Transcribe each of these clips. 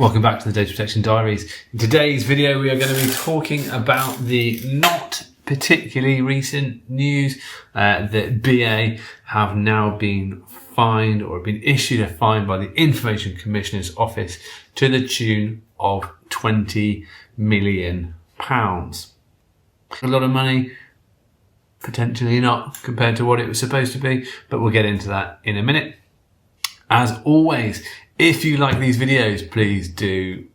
Welcome back to the Data Protection Diaries. In today's video, we are going to be talking about the not particularly recent news that BA have now been fined or been issued a fine by the Information Commissioner's Office to the tune of £20 million. A lot of money, potentially not compared to what it was supposed to be, but we'll get into that in a minute. As always, if you like these videos, please do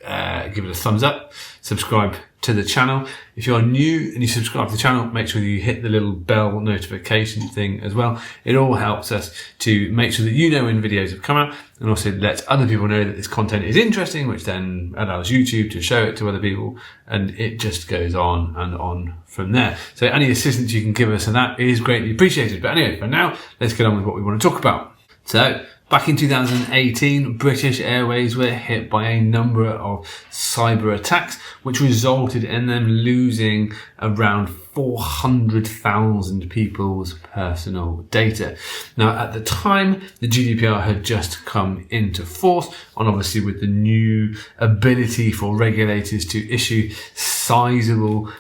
give it a thumbs up, subscribe to the channel. If you're new and you subscribe to the channel, make sure you hit the little bell notification thing as well. It all helps us to make sure that you know when videos have come out, and also lets other people know that this content is interesting, which then allows YouTube to show it to other people, and it just goes on and on from there. So any assistance you can give us on that is greatly appreciated. But anyway, for now, let's get on with what we want to talk about. So, back in 2018, British Airways were hit by a number of cyber attacks, which resulted in them losing around 400,000 people's personal data. Now, at the time, the GDPR had just come into force, and obviously with the new ability for regulators to issue sizable,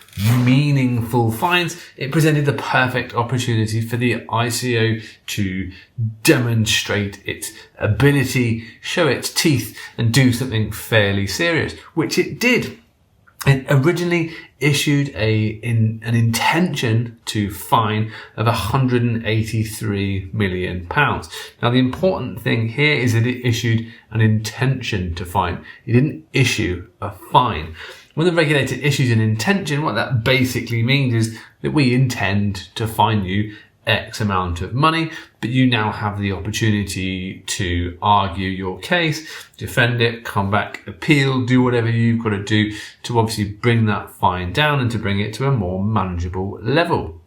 meaningful fines, it presented the perfect opportunity for the ICO to demonstrate its ability, show its teeth, and do something fairly serious, which it did. It originally issued an intention to fine of £183 million. Now, the important thing here is that it issued an intention to fine. It didn't issue a fine. When the regulator issues an intention, what that basically means is that we intend to fine you X amount of money, but you now have the opportunity to argue your case, defend it, come back, appeal, do whatever you've got to do to obviously bring that fine down and to bring it to a more manageable level.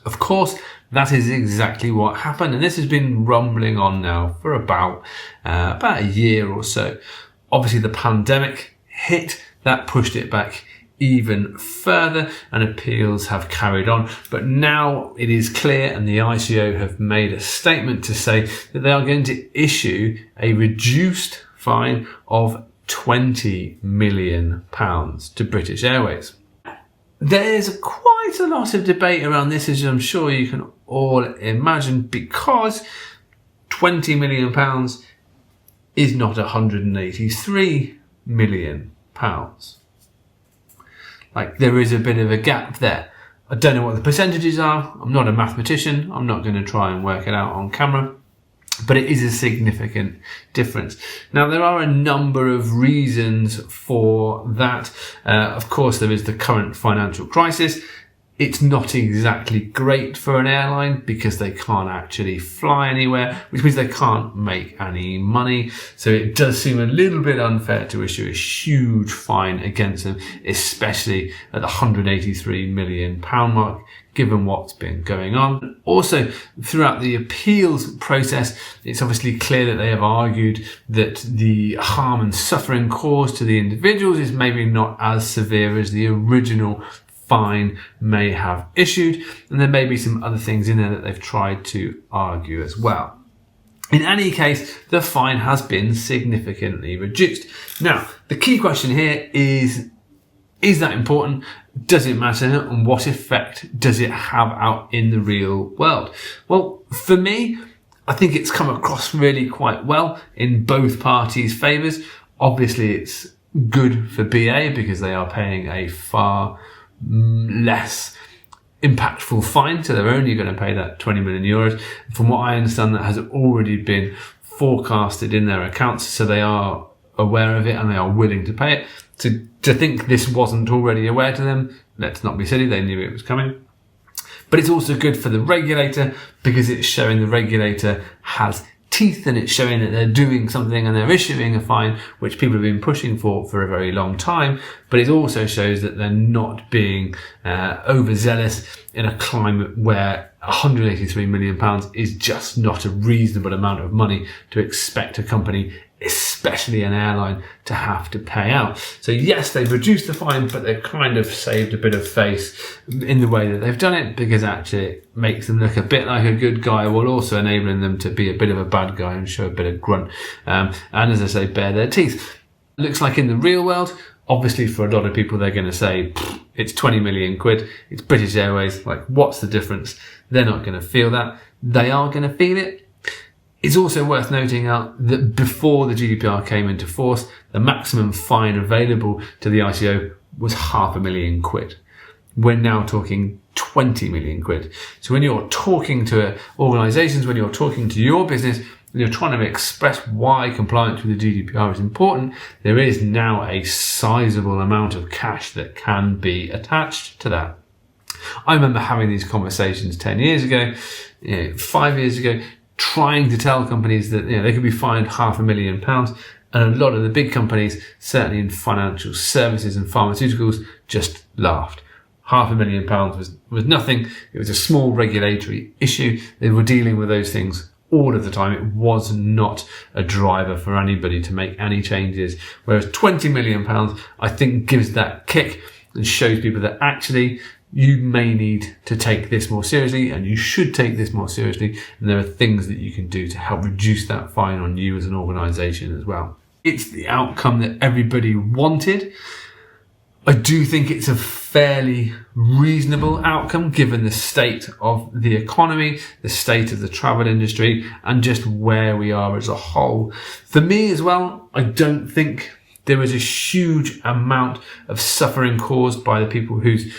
Of course, that is exactly what happened, and this has been rumbling on now for about a year or so. Obviously, the pandemic hit, that pushed it back even further, and appeals have carried on. But now it is clear, and the ICO have made a statement to say that they are going to issue a reduced fine of £20 million to British Airways. There's quite a lot of debate around this, as I'm sure you can all imagine, because £20 million is not £183 million. Like, there is a bit of a gap there. I don't know what the percentages are. I'm not a mathematician. I'm not going to try and work it out on camera, but it is a significant difference. Now, there are a number of reasons for that. Of course, there is the current financial crisis. It's not exactly great for an airline because they can't actually fly anywhere, which means they can't make any money. So it does seem a little bit unfair to issue a huge fine against them, especially at the £183 million mark, given what's been going on. Also, throughout the appeals process, it's obviously clear that they have argued that the harm and suffering caused to the individuals is maybe not as severe as the original fine may have issued, and there may be some other things in there that they've tried to argue as well. In any case, the fine has been significantly reduced. Now, the key question here is that important? Does it matter? And what effect does it have out in the real world? Well, for me, I think it's come across really quite well in both parties' favours. Obviously, it's good for BA because they are paying a far less impactful fine, so they're only going to pay that €20 million. From what I understand, that has already been forecasted in their accounts, so they are aware of it and they are willing to pay it. To think this wasn't already aware to them, let's not be silly, they knew it was coming. But it's also good for the regulator because it's showing the regulator has teeth, and it's showing that they're doing something and they're issuing a fine, which people have been pushing for a very long time. But it also shows that they're not being overzealous in a climate where £183 million is just not a reasonable amount of money to expect a company, especially an airline, to have to pay out. So yes, they've reduced the fine, but they've kind of saved a bit of face in the way that they've done it, because actually it makes them look a bit like a good guy, while also enabling them to be a bit of a bad guy and show a bit of grunt. And as I say, bare their teeth. Looks like in the real world, obviously for a lot of people, they're going to say, it's 20 million quid, it's British Airways, like what's the difference? They're not going to feel that. They are going to feel it. It's also worth noting out that before the GDPR came into force, the maximum fine available to the ICO was £500,000 quid. We're now talking 20 million quid. So when you're talking to organisations, when you're talking to your business, when you're trying to express why compliance with the GDPR is important, there is now a sizable amount of cash that can be attached to that. I remember having these conversations 10 years ago, 5 years ago, trying to tell companies that they could be fined £500,000, and a lot of the big companies, certainly in financial services and pharmaceuticals, just laughed. £500,000 was nothing. It was a small regulatory issue. They were dealing with those things all of the time. It was not a driver for anybody to make any changes. Whereas £20 million, I think, gives that kick and shows people that actually you may need to take this more seriously, and you should take this more seriously. And there are things that you can do to help reduce that fine on you as an organisation as well. It's the outcome that everybody wanted. I do think it's a fairly reasonable outcome given the state of the economy, the state of the travel industry, and just where we are as a whole. For me as well, I don't think there was a huge amount of suffering caused by the people whose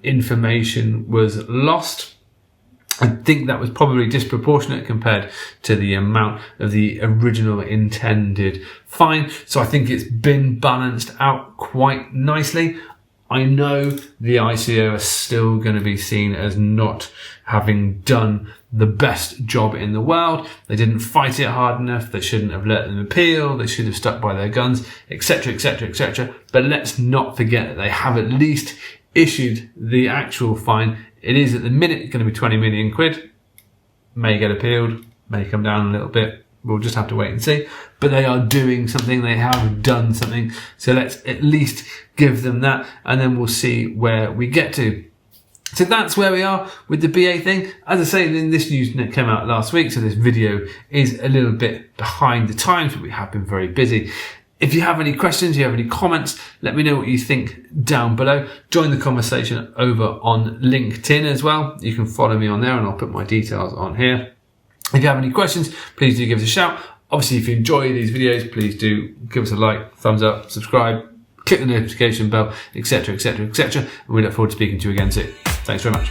information was lost. I think that was probably disproportionate compared to the amount of the original intended fine. So I think it's been balanced out quite nicely. I know the ICO are still going to be seen as not having done the best job in the world. They didn't fight it hard enough. They shouldn't have let them appeal. They should have stuck by their guns, etc., etc., etc. But let's not forget that they have at least issued the actual fine. It is at the minute going to be 20 million quid. May get appealed, may come down a little bit. We'll just have to wait and see. But they are doing something. They have done something. So let's at least give them that, and then we'll see where we get to. So that's where we are with the BA thing. As I say, this news came out last week, so this video is a little bit behind the times, but we have been very busy. If you have any questions, you have any comments, let me know what you think down below. Join the conversation over on LinkedIn as well. You can follow me on there, and I'll put my details on here. If you have any questions, please do give us a shout. Obviously, if you enjoy these videos, please do give us a like, thumbs up, subscribe, click the notification bell, etc., etc., etc. And we look forward to speaking to you again soon. Thanks very much.